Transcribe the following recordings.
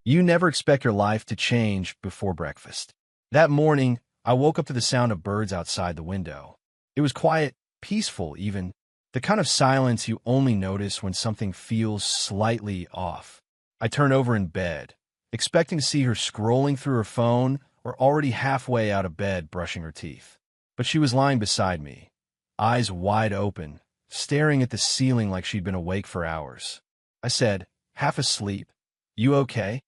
You never expect your life to change before breakfast. That morning, I woke up to the sound of birds outside the window. It was quiet, peaceful even, the kind of silence you only notice when something feels slightly off. I turned over in bed, expecting to see her scrolling through her phone or already halfway out of bed brushing her teeth. But she was lying beside me, eyes wide open, staring at the ceiling like she'd been awake for hours. I said, half asleep, "You okay?"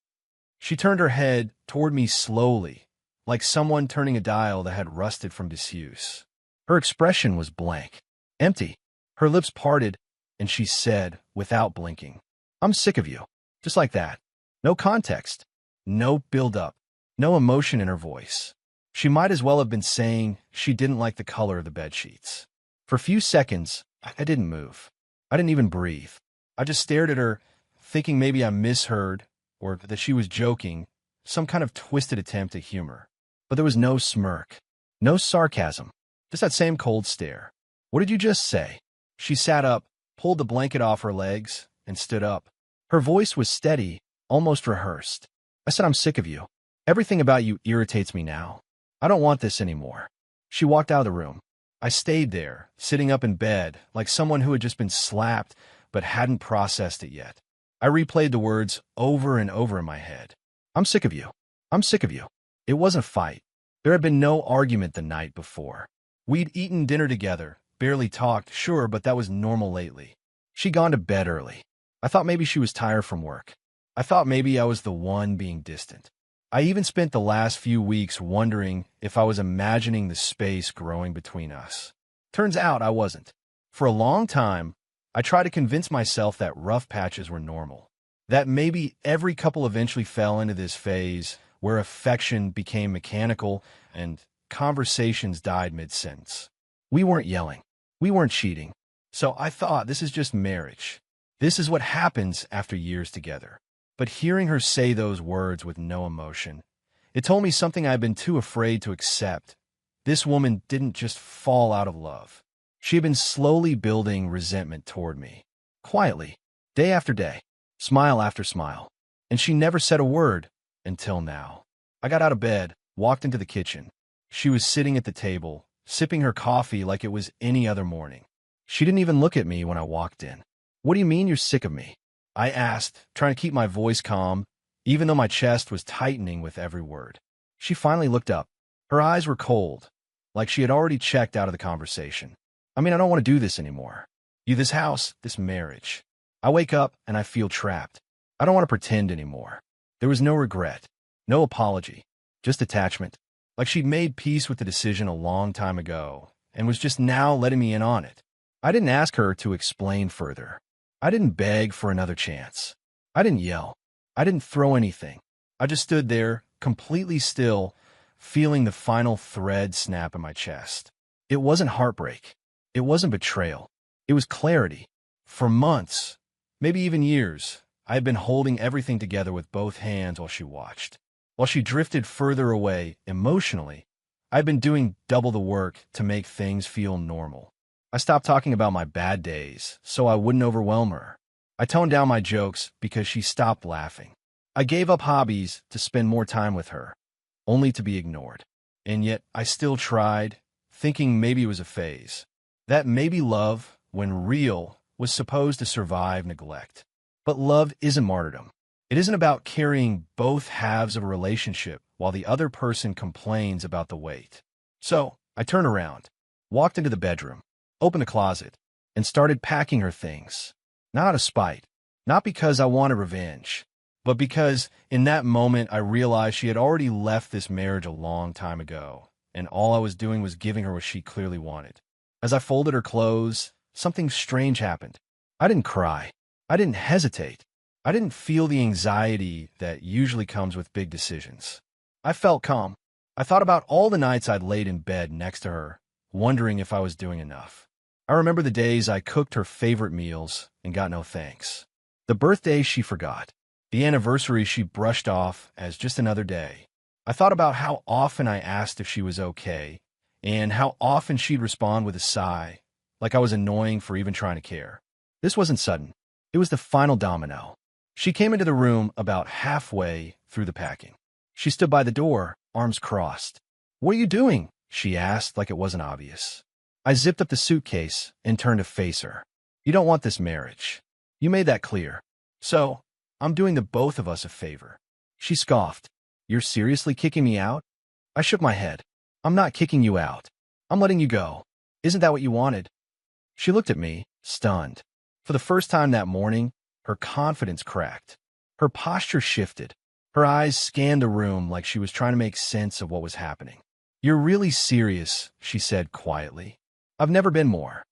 She turned her head toward me slowly, like someone turning a dial that had rusted from disuse. Her expression was blank, empty. Her lips parted, and she said, without blinking, "I'm sick of you." Just like that. No context, no build-up, no emotion in her voice. She might as well have been saying she didn't like the color of the bedsheets. For a few seconds, I didn't move. I didn't even breathe. I just stared at her, thinking maybe I misheard, or that she was joking, some kind of twisted attempt at humor. But there was no smirk, no sarcasm, just that same cold stare. "What did you just say?" She sat up, pulled the blanket off her legs, and stood up. Her voice was steady, almost rehearsed. I said, "I'm sick of you. Everything about you irritates me now. I don't want this anymore." She walked out of the room. I stayed there, sitting up in bed, like someone who had just been slapped but hadn't processed it yet. I replayed the words over and over in my head. "I'm sick of you. I'm sick of you." It wasn't a fight. There had been no argument the night before. We'd eaten dinner together, barely talked, sure, but that was normal lately. She'd gone to bed early. I thought maybe she was tired from work. I thought maybe I was the one being distant. I even spent the last few weeks wondering if I was imagining the space growing between us. Turns out I wasn't. For a long time, I tried to convince myself that rough patches were normal, that maybe every couple eventually fell into this phase where affection became mechanical and conversations died mid-sentence. We weren't yelling. We weren't cheating. So I thought, this is just marriage. This is what happens after years together. But hearing her say those words with no emotion, it told me something I'd been too afraid to accept. This woman didn't just fall out of love. She had been slowly building resentment toward me, quietly, day after day, smile after smile. And she never said a word until now. I got out of bed, walked into the kitchen. She was sitting at the table, sipping her coffee like it was any other morning. She didn't even look at me when I walked in. "What do you mean you're sick of me?" I asked, trying to keep my voice calm, even though my chest was tightening with every word. She finally looked up. Her eyes were cold, like she had already checked out of the conversation. "I mean, I don't want to do this anymore. This house, this marriage. I wake up and I feel trapped. I don't want to pretend anymore." There was no regret, no apology, just attachment. Like she'd made peace with the decision a long time ago and was just now letting me in on it. I didn't ask her to explain further. I didn't beg for another chance. I didn't yell. I didn't throw anything. I just stood there, completely still, feeling the final thread snap in my chest. It wasn't heartbreak. It wasn't betrayal. It was clarity. For months, maybe even years, I had been holding everything together with both hands while she watched. While she drifted further away emotionally, I'd been doing double the work to make things feel normal. I stopped talking about my bad days so I wouldn't overwhelm her. I toned down my jokes because she stopped laughing. I gave up hobbies to spend more time with her, only to be ignored. And yet I still tried, thinking maybe it was a phase. That maybe love, when real, was supposed to survive neglect. But love isn't martyrdom. It isn't about carrying both halves of a relationship while the other person complains about the weight. So I turned around, walked into the bedroom, opened the closet, and started packing her things. Not out of spite, not because I wanted revenge, but because in that moment I realized she had already left this marriage a long time ago, and all I was doing was giving her what she clearly wanted. As I folded her clothes, something strange happened. I didn't cry. I didn't hesitate. I didn't feel the anxiety that usually comes with big decisions. I felt calm. I thought about all the nights I'd laid in bed next to her, wondering if I was doing enough. I remember the days I cooked her favorite meals and got no thanks. The birthdays she forgot. The anniversary she brushed off as just another day. I thought about how often I asked if she was okay, and how often she'd respond with a sigh, like I was annoying for even trying to care. This wasn't sudden. It was the final domino. She came into the room about halfway through the packing. She stood by the door, arms crossed. "What are you doing?" she asked like it wasn't obvious. I zipped up the suitcase and turned to face her. "You don't want this marriage. You made that clear. So, I'm doing the both of us a favor." She scoffed. "You're seriously kicking me out?" I shook my head. "I'm not kicking you out. I'm letting you go. Isn't that what you wanted?" She looked at me, stunned. For the first time that morning, her confidence cracked. Her posture shifted. Her eyes scanned the room like she was trying to make sense of what was happening. "You're really serious," she said quietly. "I've never been more."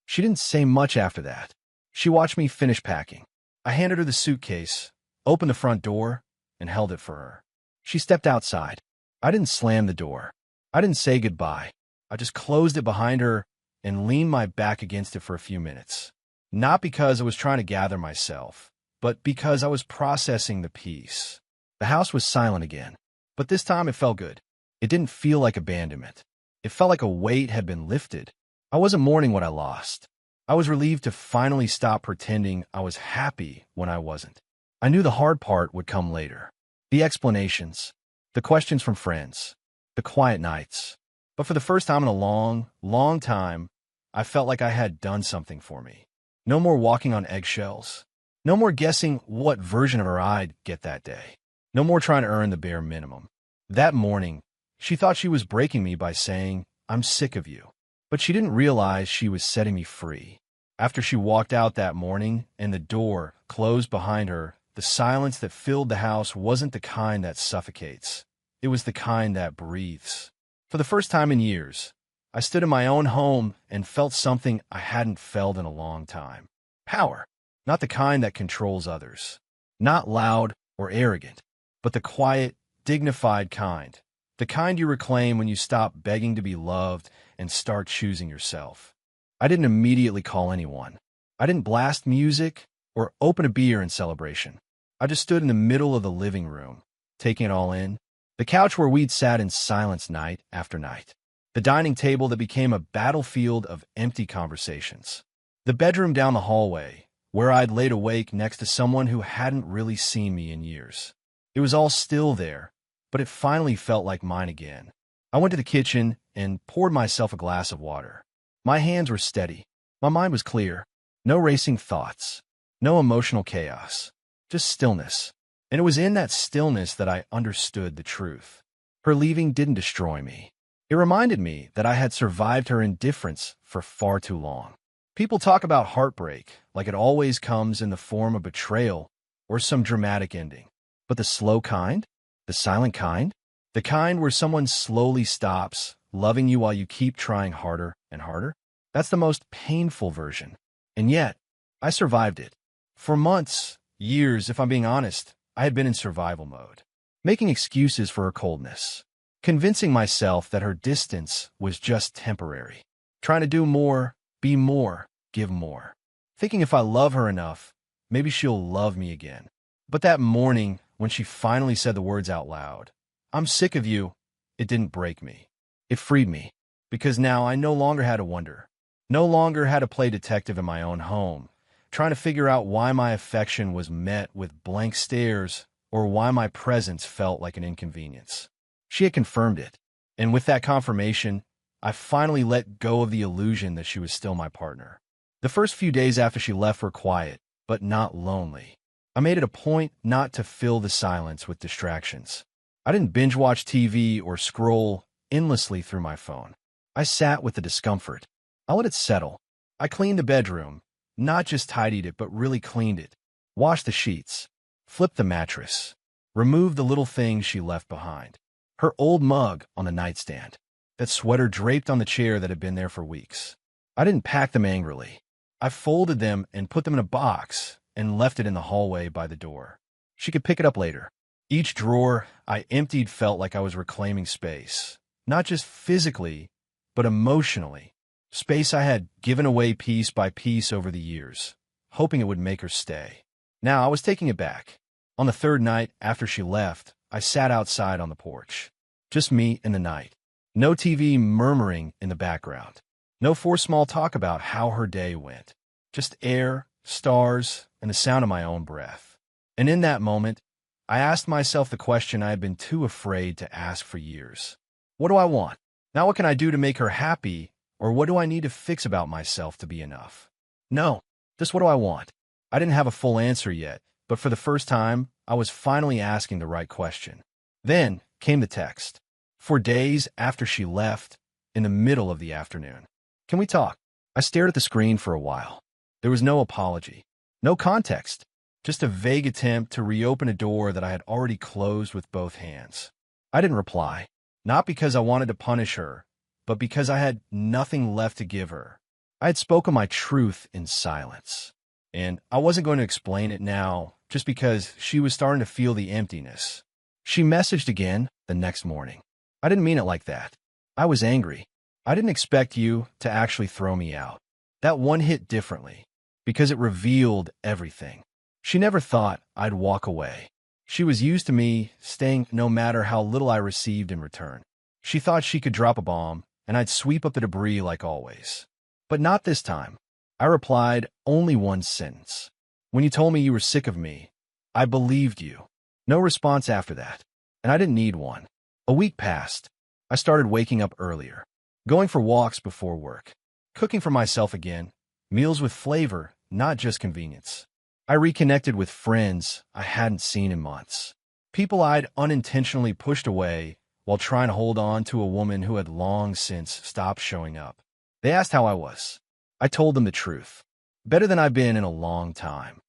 She didn't say much after that. She watched me finish packing. I handed her the suitcase, opened the front door, and held it for her. She stepped outside. I didn't slam the door. I didn't say goodbye. I just closed it behind her and leaned my back against it for a few minutes. Not because I was trying to gather myself, but because I was processing the peace. The house was silent again, but this time it felt good. It didn't feel like abandonment. It felt like a weight had been lifted. I wasn't mourning what I lost. I was relieved to finally stop pretending I was happy when I wasn't. I knew the hard part would come later. The explanations, the questions from friends, the quiet nights. But for the first time in a long, long time, I felt like I had done something for me. No more walking on eggshells. No more guessing what version of her I'd get that day. No more trying to earn the bare minimum. That morning, she thought she was breaking me by saying, "I'm sick of you." But she didn't realize she was setting me free. After she walked out that morning and the door closed behind her, the silence that filled the house wasn't the kind that suffocates. It was the kind that breathes. For the first time in years, I stood in my own home and felt something I hadn't felt in a long time. Power. Not the kind that controls others. Not loud or arrogant, but the quiet, dignified kind. The kind you reclaim when you stop begging to be loved and start choosing yourself. I didn't immediately call anyone. I didn't blast music or open a beer in celebration. I just stood in the middle of the living room, taking it all in. The couch where we'd sat in silence night after night. The dining table that became a battlefield of empty conversations. The bedroom down the hallway, where I'd laid awake next to someone who hadn't really seen me in years. It was all still there, but it finally felt like mine again. I went to the kitchen and poured myself a glass of water. My hands were steady. My mind was clear. No racing thoughts. No emotional chaos. Just stillness. And it was in that stillness that I understood the truth. Her leaving didn't destroy me. It reminded me that I had survived her indifference for far too long. People talk about heartbreak like it always comes in the form of betrayal or some dramatic ending. But the slow kind? The silent kind? The kind where someone slowly stops loving you while you keep trying harder and harder? That's the most painful version. And yet, I survived it. For months, years, if I'm being honest, I had been in survival mode, making excuses for her coldness, convincing myself that her distance was just temporary, trying to do more, be more, give more, thinking if I love her enough, maybe she'll love me again. But that morning, when she finally said the words out loud, "I'm sick of you," it didn't break me. It freed me, because now I no longer had to wonder, no longer had to play detective in my own home, trying to figure out why my affection was met with blank stares or why my presence felt like an inconvenience. She had confirmed it, and with that confirmation, I finally let go of the illusion that she was still my partner. The first few days after she left were quiet, but not lonely. I made it a point not to fill the silence with distractions. I didn't binge-watch TV or scroll endlessly through my phone. I sat with the discomfort. I let it settle. I cleaned the bedroom, not just tidied it, but really cleaned it. Washed the sheets, flipped the mattress, removed the little things she left behind. Her old mug on the nightstand, that sweater draped on the chair that had been there for weeks. I didn't pack them angrily. I folded them and put them in a box and left it in the hallway by the door. She could pick it up later. Each drawer I emptied felt like I was reclaiming space, not just physically, but emotionally. Space I had given away piece by piece over the years, hoping it would make her stay. Now I was taking it back. On the third night after she left, I sat outside on the porch. Just me and the night. No TV murmuring in the background. No forced small talk about how her day went. Just air, stars, and the sound of my own breath. And in that moment, I asked myself the question I had been too afraid to ask for years. What do I want? Not what can I do to make her happy, or what do I need to fix about myself to be enough? No, just what do I want? I didn't have a full answer yet, but for the first time, I was finally asking the right question. Then came the text. For days after she left, in the middle of the afternoon. Can we talk? I stared at the screen for a while. There was no apology, no context, just a vague attempt to reopen a door that I had already closed with both hands. I didn't reply, not because I wanted to punish her, but because I had nothing left to give her. I had spoken my truth in silence, and I wasn't going to explain it now just because she was starting to feel the emptiness. She messaged again the next morning. I didn't mean it like that. I was angry. I didn't expect you to actually throw me out. That one hit differently, because it revealed everything. She never thought I'd walk away. She was used to me staying no matter how little I received in return. She thought she could drop a bomb, and I'd sweep up the debris like always. But not this time. I replied only one sentence. When you told me you were sick of me, I believed you. No response after that, and I didn't need one. A week passed. I started waking up earlier, going for walks before work, cooking for myself again, meals with flavor, not just convenience. I reconnected with friends I hadn't seen in months, people I'd unintentionally pushed away while trying to hold on to a woman who had long since stopped showing up. They asked how I was. I told them the truth, better than I've been in a long time.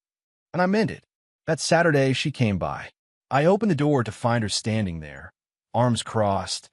And I meant it. That Saturday, she came by. I opened the door to find her standing there, arms crossed,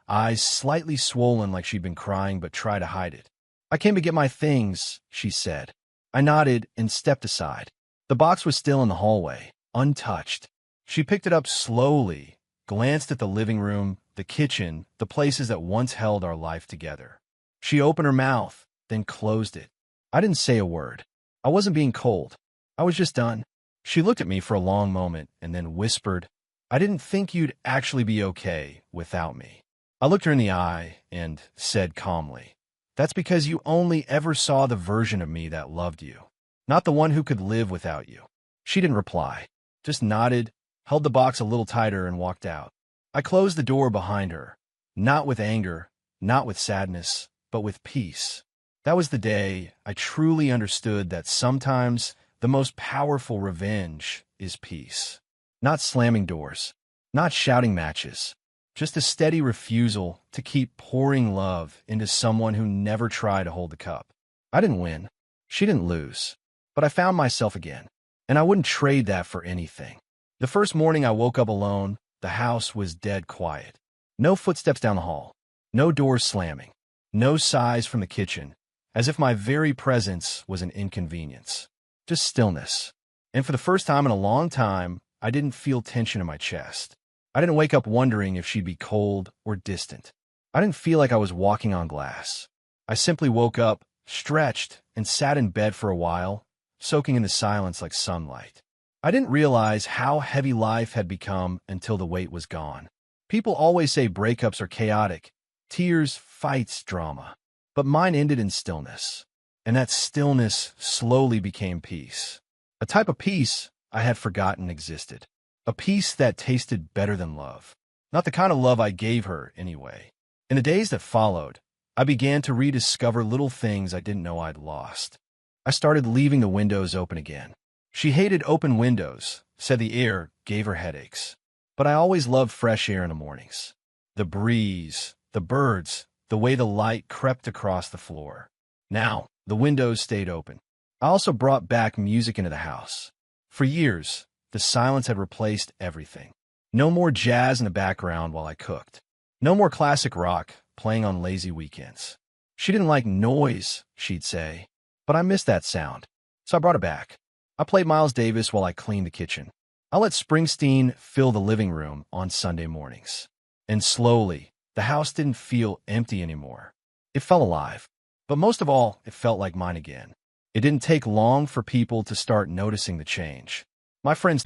eyes slightly swollen like she'd been crying but tried to hide it. I came to get my things, she said. I nodded and stepped aside. The box was still in the hallway, untouched. She picked it up slowly, glanced at the living room, the kitchen, the places that once held our life together. She opened her mouth, then closed it. I didn't say a word. I wasn't being cold. I was just done. She looked at me for a long moment and then whispered, I didn't think you'd actually be okay without me. I looked her in the eye and said calmly, that's because you only ever saw the version of me that loved you, not the one who could live without you. She didn't reply, just nodded, held the box a little tighter and walked out. I closed the door behind her, not with anger, not with sadness, but with peace. That was the day I truly understood that sometimes the most powerful revenge is peace. Not slamming doors, not shouting matches, just a steady refusal to keep pouring love into someone who never tried to hold the cup. I didn't win. She didn't lose. But I found myself again, and I wouldn't trade that for anything. The first morning I woke up alone, the house was dead quiet. No footsteps down the hall, no doors slamming, no sighs from the kitchen, as if my very presence was an inconvenience. Just stillness. And for the first time in a long time, I didn't feel tension in my chest. I didn't wake up wondering if she'd be cold or distant. I didn't feel like I was walking on glass. I simply woke up, stretched, and sat in bed for a while, soaking in the silence like sunlight. I didn't realize how heavy life had become until the weight was gone. People always say breakups are chaotic, tears, fights, drama. But mine ended in stillness, and that stillness slowly became peace. A type of peace I had forgotten existed. A peace that tasted better than love. Not the kind of love I gave her, anyway. In the days that followed, I began to rediscover little things I didn't know I'd lost. I started leaving the windows open again. She hated open windows, said the air gave her headaches. But I always loved fresh air in the mornings. The breeze, the birds, the way the light crept across the floor. Now, the windows stayed open. I also brought back music into the house. For years, the silence had replaced everything. No more jazz in the background while I cooked. No more classic rock playing on lazy weekends. She didn't like noise, she'd say, but I missed that sound, so I brought it back. I played Miles Davis while I cleaned the kitchen. I let Springsteen fill the living room on Sunday mornings. And slowly, the house didn't feel empty anymore. It felt alive. But most of all, it felt like mine again. It didn't take long for people to start noticing the change. My friends...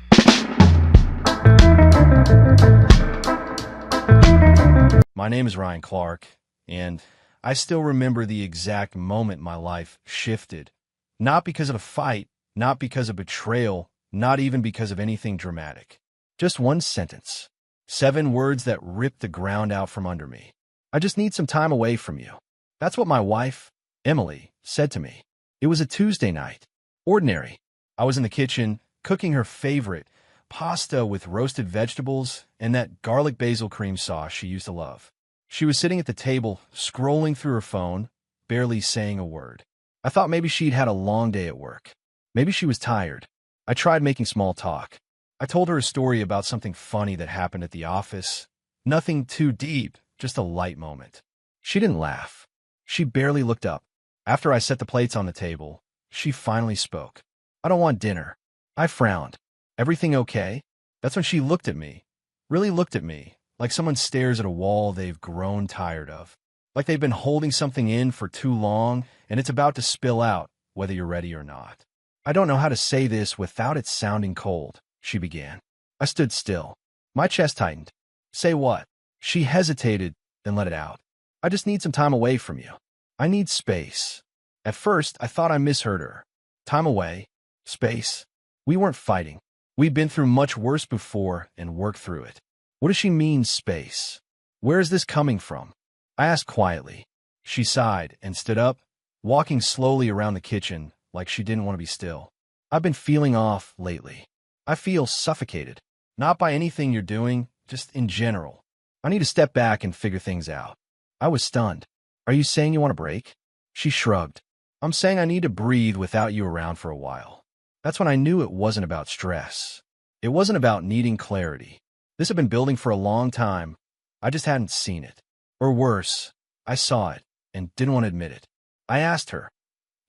My name is Ryan Clark, and I still remember the exact moment my life shifted. Not because of a fight, Not because of betrayal, not even because of anything dramatic. Just one sentence. 7 words that ripped the ground out from under me. I just need some time away from you. That's what my wife, Emily, said to me. It was a Tuesday night. Ordinary. I was in the kitchen, cooking her favorite, pasta with roasted vegetables and that garlic basil cream sauce she used to love. She was sitting at the table, scrolling through her phone, barely saying a word. I thought maybe she'd had a long day at work. Maybe she was tired. I tried making small talk. I told her a story about something funny that happened at the office. Nothing too deep, just a light moment. She didn't laugh. She barely looked up. After I set the plates on the table, she finally spoke. I don't want dinner. I frowned. Everything okay? That's when she looked at me. Really looked at me, like someone stares at a wall they've grown tired of. Like they've been holding something in for too long, and it's about to spill out, whether you're ready or not. I don't know how to say this without it sounding cold, she began. I stood still. My chest tightened. Say what? She hesitated, then let it out. I just need some time away from you. I need space. At first, I thought I misheard her. Time away. Space. We weren't fighting. We'd been through much worse before and worked through it. What does she mean, space? Where is this coming from? I asked quietly. She sighed and stood up, walking slowly around the kitchen like she didn't want to be still. I've been feeling off lately. I feel suffocated. Not by anything you're doing, just in general. I need to step back and figure things out. I was stunned. Are you saying you want a break? She shrugged. I'm saying I need to breathe without you around for a while. That's when I knew it wasn't about stress. It wasn't about needing clarity. This had been building for a long time. I just hadn't seen it. Or worse, I saw it and didn't want to admit it. I asked her,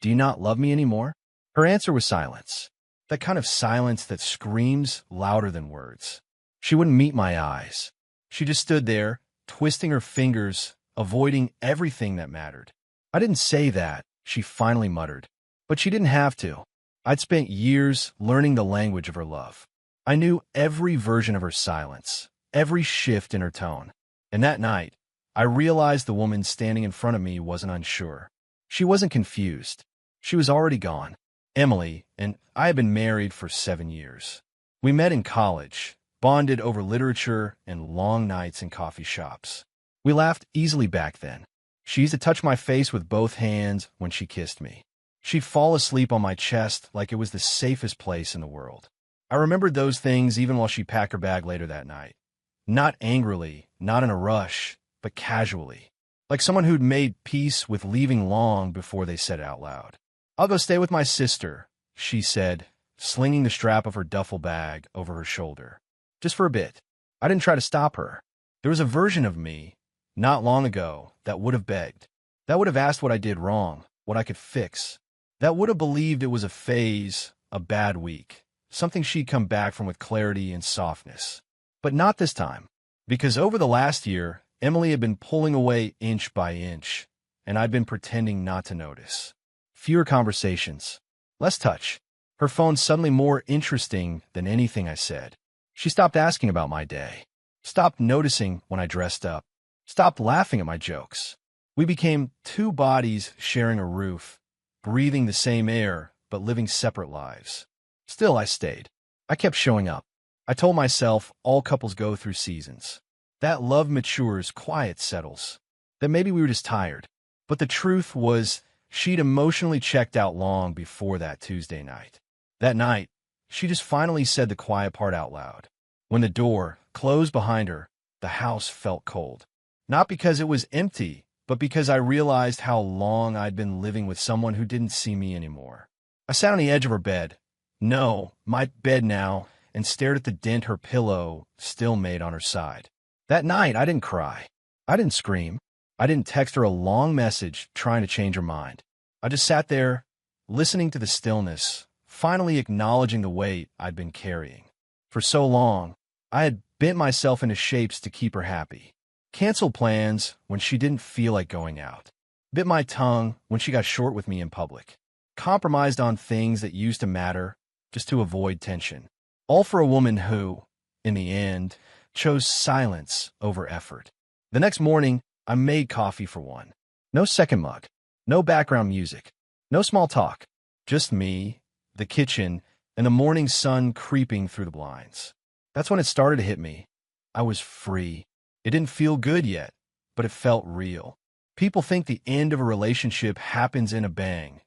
do you not love me anymore? Her answer was silence. That kind of silence that screams louder than words. She wouldn't meet my eyes. She just stood there, twisting her fingers, avoiding everything that mattered. I didn't say that, she finally muttered. But she didn't have to. I'd spent years learning the language of her love. I knew every version of her silence, every shift in her tone. And that night, I realized the woman standing in front of me wasn't unsure. She wasn't confused. She was already gone. Emily and I had been married for 7 years. We met in college, bonded over literature and long nights in coffee shops. We laughed easily back then. She used to touch my face with both hands when she kissed me. She'd fall asleep on my chest like it was the safest place in the world. I remembered those things even while she packed her bag later that night. Not angrily, not in a rush, but casually. Like someone who'd made peace with leaving long before they said it out loud. I'll go stay with my sister, she said, slinging the strap of her duffel bag over her shoulder. Just for a bit. I didn't try to stop her. There was a version of me, not long ago, that would have begged. That would have asked what I did wrong, what I could fix. That would have believed it was a phase, a bad week, something she'd come back from with clarity and softness. But not this time, because over the last year, Emily had been pulling away inch by inch, and I'd been pretending not to notice. Fewer conversations, less touch. Her phone suddenly more interesting than anything I said. She stopped asking about my day, stopped noticing when I dressed up, stopped laughing at my jokes. We became 2 bodies sharing a roof, breathing the same air, but living separate lives. Still, I stayed. I kept showing up. I told myself all couples go through seasons. That love matures, quiet settles. That maybe we were just tired. But the truth was, she'd emotionally checked out long before that Tuesday night. That night, she just finally said the quiet part out loud. When the door closed behind her, the house felt cold. Not because it was empty, but because I realized how long I'd been living with someone who didn't see me anymore. I sat on the edge of her bed. No, my bed now, and stared at the dent her pillow still made on her side. That night, I didn't cry. I didn't scream. I didn't text her a long message trying to change her mind. I just sat there, listening to the stillness, finally acknowledging the weight I'd been carrying. For so long, I had bent myself into shapes to keep her happy. Canceled plans when she didn't feel like going out. Bit my tongue when she got short with me in public. Compromised on things that used to matter just to avoid tension. All for a woman who, in the end, chose silence over effort. The next morning, I made coffee for one. No second mug. No background music. No small talk. Just me, the kitchen, and the morning sun creeping through the blinds. That's when it started to hit me. I was free. It didn't feel good yet, but it felt real. People think the end of a relationship happens in a bang.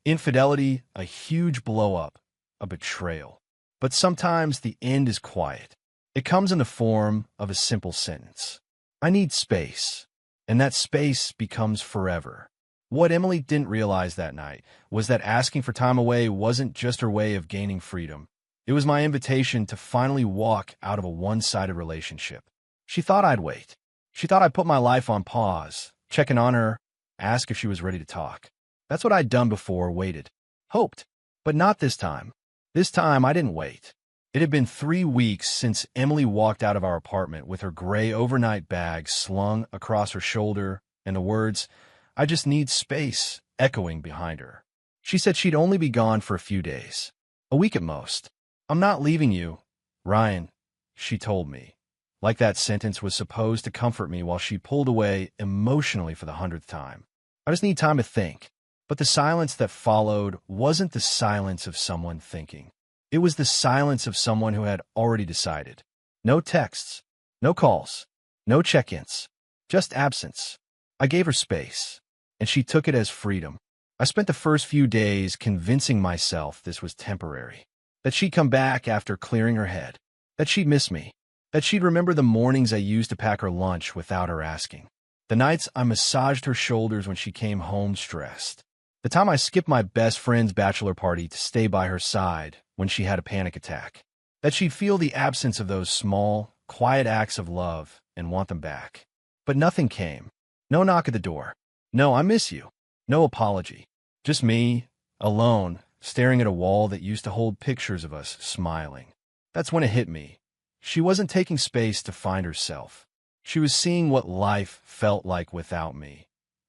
Infidelity, a huge blow-up, a betrayal. But sometimes the end is quiet. It comes in the form of a simple sentence. I need space. And that space becomes forever. What Emily didn't realize that night was that asking for time away wasn't just her way of gaining freedom. It was my invitation to finally walk out of a one-sided relationship. She thought I'd wait. She thought I'd put my life on pause, check in on her, ask if she was ready to talk. That's what I'd done before, waited, hoped. But not this time. This time, I didn't wait. It had been 3 weeks since Emily walked out of our apartment with her gray overnight bag slung across her shoulder and the words, "I just need space," echoing behind her. She said she'd only be gone for a few days, a week at most. "I'm not leaving you, Ryan," she told me, like that sentence was supposed to comfort me while she pulled away emotionally for the 100th time. I just need time to think. But the silence that followed wasn't the silence of someone thinking. It was the silence of someone who had already decided. No texts, no calls, no check-ins, just absence. I gave her space, and she took it as freedom. I spent the first few days convincing myself this was temporary, that she'd come back after clearing her head, that she'd miss me, that she'd remember the mornings I used to pack her lunch without her asking, the nights I massaged her shoulders when she came home stressed, the time I skipped my best friend's bachelor party to stay by her side when she had a panic attack, that she'd feel the absence of those small, quiet acts of love and want them back. But nothing came. No knock at the door. No, "I miss you." No apology. Just me, alone, staring at a wall that used to hold pictures of us smiling. That's when it hit me. She wasn't taking space to find herself. She was seeing what life felt like without me,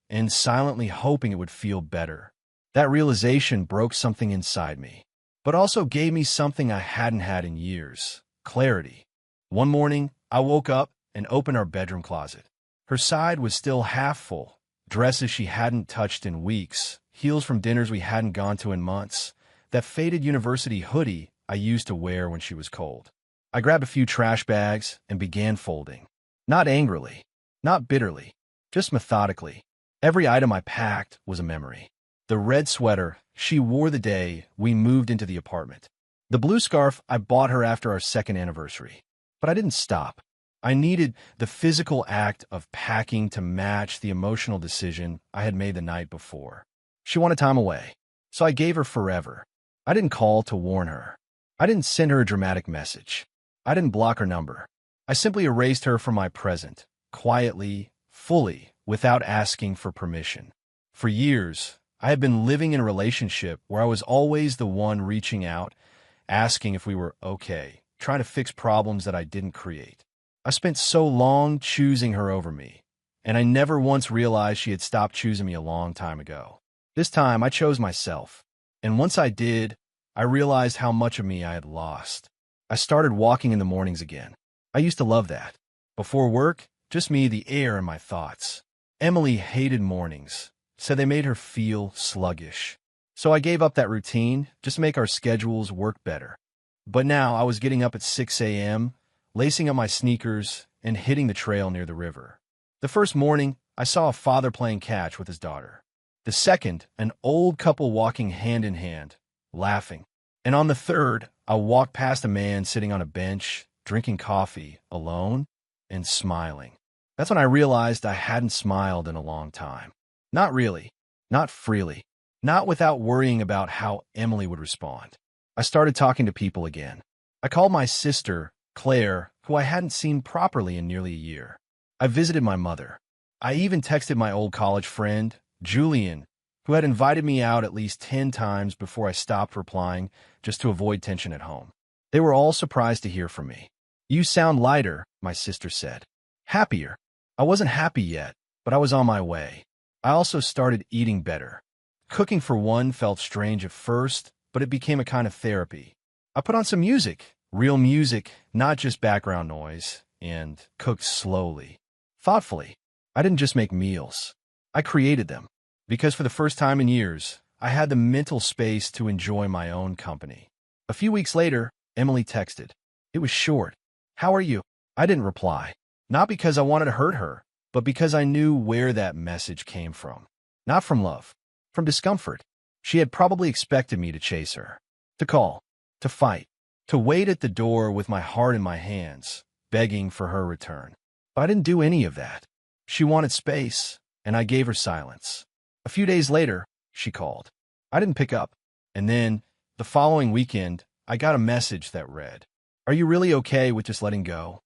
and silently hoping it would feel better. That realization broke something inside me, but also gave me something I hadn't had in years: clarity. One morning, I woke up and opened our bedroom closet. Her side was still half full, dresses she hadn't touched in weeks, heels from dinners we hadn't gone to in months, that faded university hoodie I used to wear when she was cold. I grabbed a few trash bags and began folding. Not angrily, not bitterly, just methodically. Every item I packed was a memory. The red sweater she wore the day we moved into the apartment. The blue scarf I bought her after our second anniversary. But I didn't stop. I needed the physical act of packing to match the emotional decision I had made the night before. She wanted time away, so I gave her forever. I didn't call to warn her. I didn't send her a dramatic message. I didn't block her number. I simply erased her from my present, quietly, fully, without asking for permission. For years, I had been living in a relationship where I was always the one reaching out, asking if we were okay, trying to fix problems that I didn't create. I spent so long choosing her over me, and I never once realized she had stopped choosing me a long time ago. This time, I chose myself, and once I did, I realized how much of me I had lost. I started walking in the mornings again. I used to love that. Before work, just me, the air, and my thoughts. Emily hated mornings, said they made her feel sluggish. So I gave up that routine just to make our schedules work better. But now I was getting up at 6 a.m., lacing up my sneakers, and hitting the trail near the river. The first morning, I saw a father playing catch with his daughter. The second, an old couple walking hand in hand, laughing. And on the third, I walked past a man sitting on a bench, drinking coffee, alone, and smiling. That's when I realized I hadn't smiled in a long time. Not really, not freely, not without worrying about how Emily would respond. I started talking to people again. I called my sister, Claire, who I hadn't seen properly in nearly a year. I visited my mother. I even texted my old college friend, Julian, who had invited me out at least 10 times before I stopped replying just to avoid tension at home. They were all surprised to hear from me. "You sound lighter," my sister said. Happier. I wasn't happy yet, but I was on my way. I also started eating better. Cooking for one felt strange at first, but it became a kind of therapy. I put on some music, real music, not just background noise, and cooked slowly, thoughtfully. I didn't just make meals. I created them. Because for the first time in years, I had the mental space to enjoy my own company. A few weeks later, Emily texted. It was short. How are you? I didn't reply. Not because I wanted to hurt her, but because I knew where that message came from. Not from love. From discomfort. She had probably expected me to chase her. To call. To fight. To wait at the door with my heart in my hands, begging for her return. But I didn't do any of that. She wanted space, and I gave her silence. A few days later, she called. I didn't pick up. And then, the following weekend, I got a message that read, "Are you really okay with just letting go?"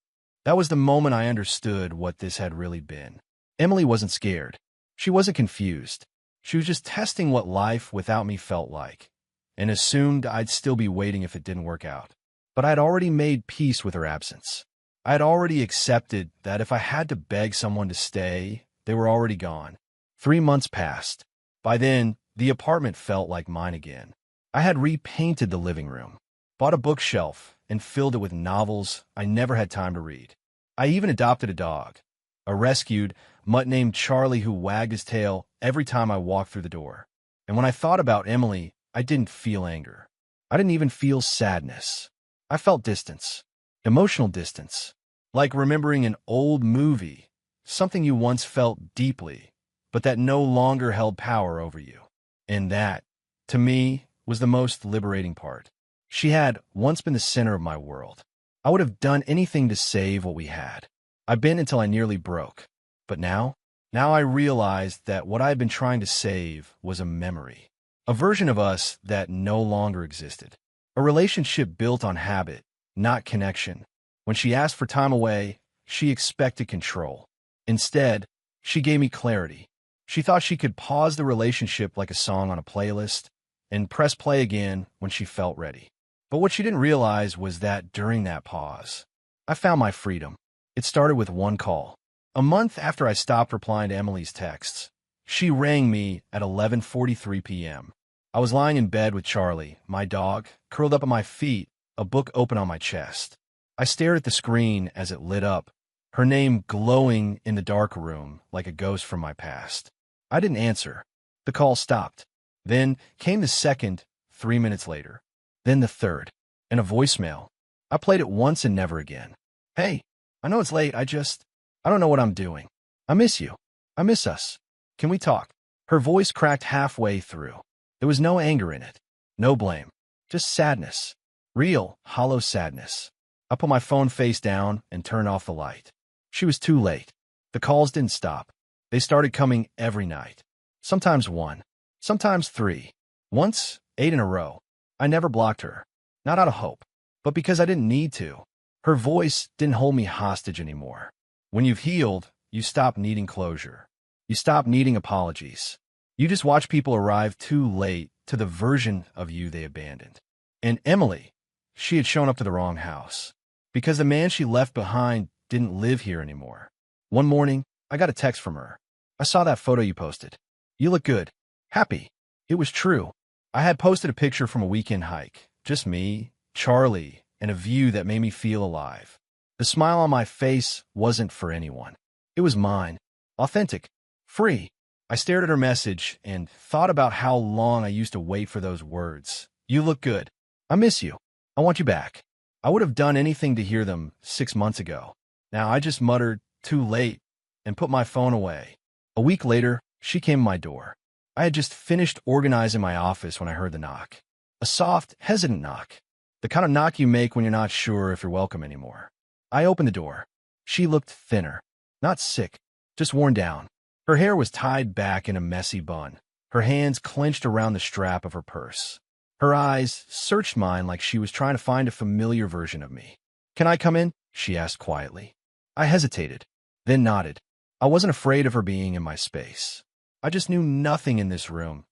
That was the moment I understood what this had really been. Emily wasn't scared. She wasn't confused. She was just testing what life without me felt like, and assumed I'd still be waiting if it didn't work out. But I'd already made peace with her absence. I had already accepted that if I had to beg someone to stay, they were already gone. 3 months passed. By then, the apartment felt like mine again. I had repainted the living room, bought a bookshelf, and filled it with novels I never had time to read. I even adopted a dog, a rescued mutt named Charlie who wagged his tail every time I walked through the door. And when I thought about Emily, I didn't feel anger. I didn't even feel sadness. I felt distance, emotional distance, like remembering an old movie, something you once felt deeply, but that no longer held power over you. And that, to me, was the most liberating part. She had once been the center of my world. I would have done anything to save what we had. I've been until I nearly broke. But now I realized that what I had been trying to save was a memory, a version of us that no longer existed, a relationship built on habit, not connection. When she asked for time away, she expected control. Instead, she gave me clarity. She thought she could pause the relationship like a song on a playlist and press play again when she felt ready. But what she didn't realize was that during that pause, I found my freedom. It started with one call. A month after I stopped replying to Emily's texts, she rang me at 11:43 p.m. I was lying in bed with Charlie, my dog, curled up at my feet, a book open on my chest. I stared at the screen as it lit up, her name glowing in the dark room like a ghost from my past. I didn't answer. The call stopped. Then came the second, 3 minutes later. Then the third, and a voicemail. I played it once and never again. "Hey, I know it's late, I don't know what I'm doing. I miss you. I miss us. Can we talk?" Her voice cracked halfway through. There was no anger in it, no blame, just sadness. Real, hollow sadness. I put my phone face down and turned off the light. She was too late. The calls didn't stop. They started coming every night. Sometimes 1, sometimes 3. Once, 8 in a row. I never blocked her. Not out of hope, but because I didn't need to. Her voice didn't hold me hostage anymore. When you've healed, you stop needing closure. You stop needing apologies. You just watch people arrive too late to the version of you they abandoned. And Emily, she had shown up to the wrong house. Because the man she left behind didn't live here anymore. One morning, I got a text from her. "I saw that photo you posted. You look good. Happy." It was true. I had posted a picture from a weekend hike. Just me, Charlie, and a view that made me feel alive. The smile on my face wasn't for anyone. It was mine. Authentic. Free. I stared at her message and thought about how long I used to wait for those words. "You look good. I miss you. I want you back." I would have done anything to hear them 6 months ago. Now I just muttered, "Too late," and put my phone away. A week later, she came to my door. I had just finished organizing my office when I heard the knock. A soft, hesitant knock. The kind of knock you make when you're not sure if you're welcome anymore. I opened the door. She looked thinner. Not sick, just worn down. Her hair was tied back in a messy bun. Her hands clenched around the strap of her purse. Her eyes searched mine like she was trying to find a familiar version of me. "Can I come in?" she asked quietly. I hesitated, then nodded. I wasn't afraid of her being in my space. I just knew nothing in this room,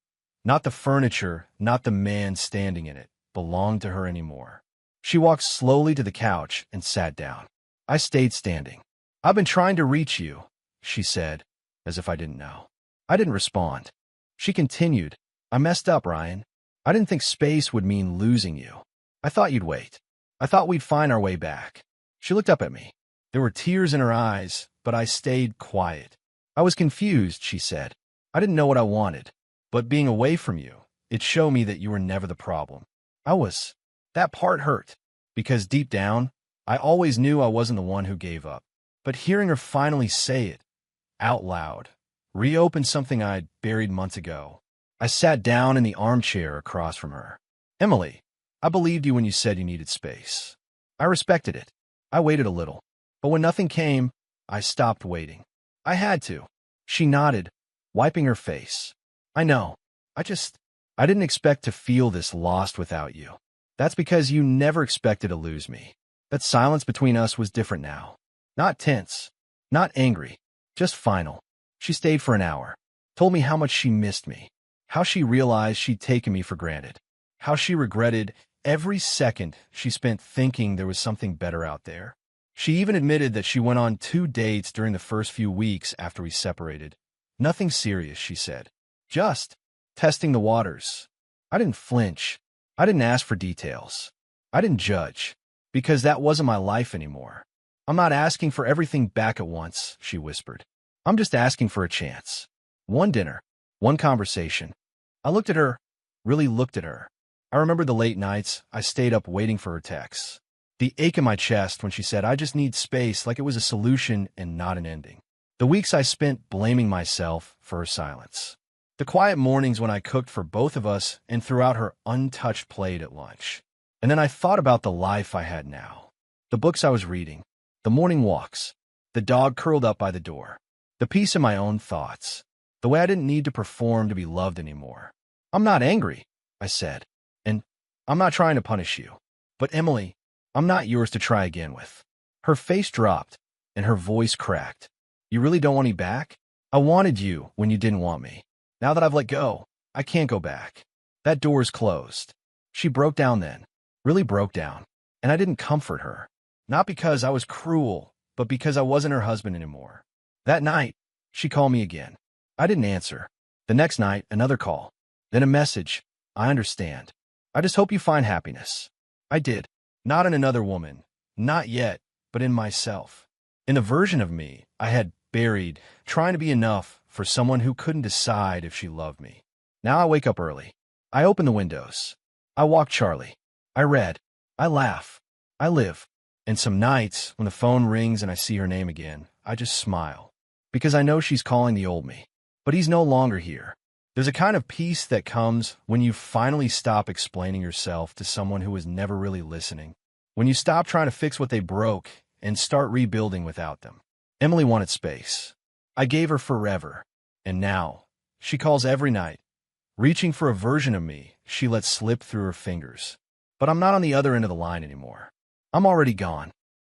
not the furniture, not the man standing in it, belonged to her anymore. She walked slowly to the couch and sat down. I stayed standing. "I've been trying to reach you," she said, as if I didn't know. I didn't respond. She continued, "I messed up, Ryan. I didn't think space would mean losing you. I thought you'd wait. I thought we'd find our way back." She looked up at me. There were tears in her eyes, but I stayed quiet. "I was confused," she said. "I didn't know what I wanted. But being away from you, It showed me that you were never the problem. I was. That part hurt, because deep down, I always knew I wasn't the one who gave up. But hearing her finally say it, out loud, reopened something I'd buried months ago. I sat down in the armchair across from her. Emily, I believed you when you said you needed space. I respected it. I waited a little. But when nothing came, I stopped waiting. I had to. She nodded, wiping her face. I know. I didn't expect to feel this lost without you. That's because you never expected to lose me. That silence between us was different now. Not tense. Not angry. Just final. She stayed for an hour. Told me how much she missed me. How she realized she'd taken me for granted. How she regretted every second she spent thinking there was something better out there. She even admitted that she went on 2 dates during the first few weeks after we separated. Nothing serious, she said. Just testing the waters. I didn't flinch. I didn't ask for details. I didn't judge, because that wasn't my life anymore. I'm not asking for everything back at once, she whispered. I'm just asking for a chance. One dinner. One conversation. I looked at her, really looked at her. I remember the late nights I stayed up waiting for her texts. The ache in my chest when she said, I just need space, like it was a solution and not an ending. The weeks I spent blaming myself for her silence. The quiet mornings when I cooked for both of us and threw out her untouched plate at lunch. And then I thought about the life I had now. The books I was reading. The morning walks. The dog curled up by the door. The peace in my own thoughts. The way I didn't need to perform to be loved anymore. I'm not angry, I said. And I'm not trying to punish you. But Emily, I'm not yours to try again with. Her face dropped, and her voice cracked. You really don't want me back? I wanted you when you didn't want me. Now that I've let go, I can't go back. That door's closed. She broke down then. Really broke down. And I didn't comfort her. Not because I was cruel, but because I wasn't her husband anymore. That night, she called me again. I didn't answer. The next night, another call. Then a message. I understand. I just hope you find happiness. I did. Not in another woman. Not yet, but in myself. In the version of me I had buried, trying to be enough for someone who couldn't decide if she loved me. Now I wake up early. I open the windows. I walk Charlie. I read. I laugh. I live. And some nights, when the phone rings and I see her name again, I just smile. Because I know she's calling the old me. But he's no longer here. There's a kind of peace that comes when you finally stop explaining yourself to someone who was never really listening. When you stop trying to fix what they broke and start rebuilding without them. Emily wanted space. I gave her forever. And now, she calls every night, reaching for a version of me she lets slip through her fingers. But I'm not on the other end of the line anymore. I'm already gone.